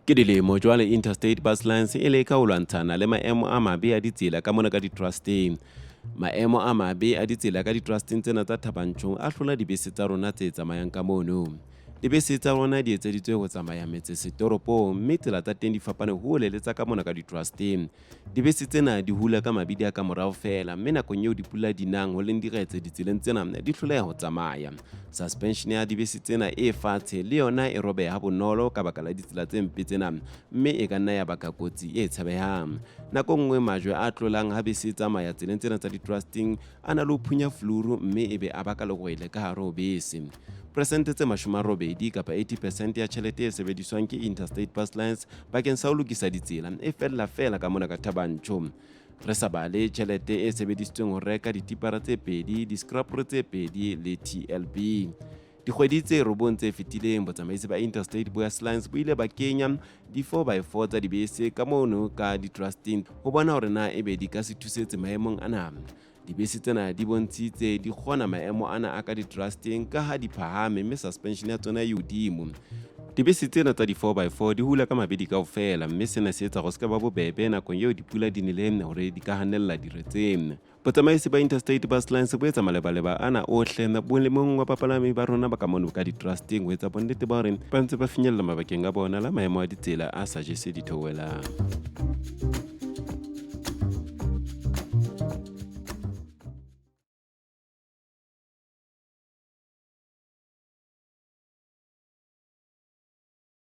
Ke dilemo jwale Interstate Bus Lines e le ka ho lwantshana le maemo a mabe a ditsela ka mona ka di-trusteng. Maemo a mabe a ditsela ka di-trusteng tsena tsa Thaba Nchu a hlola dibese tsa rona tse tsamayang ka mono. Dibese tsa rona di etseditswe ho tsamaya metse setoropong, mme tsela tsa teng di fapane hole le tsa ka mona ka di-trusteng. Dibese tsena di hula ka mabidi a ka morao fela, mme nakong eo dipula di nang ho leng diretse ditseleng tsena di hloleha ho tsamaya. Suspension ya dibese tsena e fatshe le yona e robeha bonolo ka baka la ditsela tse mpe tsena, mme e ka nna ya baka kotsi e tshabehang. Nako nngwe majwe a tlolang ha bese tsamaya tseleng tsena tsa di-trusting a na le ho phunya fluru, mme ebe a baka lerwele ka hare ho bese. Presente tse 80 kapa 80% ya tjhelete e sebediswang ke Interstate Bus Lines bakeng sa ho lokisa ditsela e fela ka mona ka Thaba Nchu. Re sa bale tjhelete e sebedisitsweng ho reka ditipara tse 2, di-scrapper tse 2 le TLB. Dikgwedi tse 9 tse fetileng botsamaisi ba Interstate Bus Lines bo ile ba kenya di-4x4 tsa dibese ka mono ka di-trusting ho bona hore na ebe di ka se thusetse maemong ana. Dibese tsena di bontshitse di kgona maemo ana a ka di-trusting ka ha di phahame, mme suspension ya tsona e hodimo. Dibese tsena tsa di-4x4 di hula ka mabedi kaofela, mme sena se etsa go se ka ba bobebe nakong eo dipula di neleng hore di ka hanella diretseng. Botsamaisi ba Interstate Bus Lines bo etsa malebaleba ana ohle bolemong wa bapalami ba rona ba ka mono ka di-trusting ho etsa bonnete ba hore ba ntse ba finyella mabakeng a bona la maemo a ditsela a sa jese ditheohelang.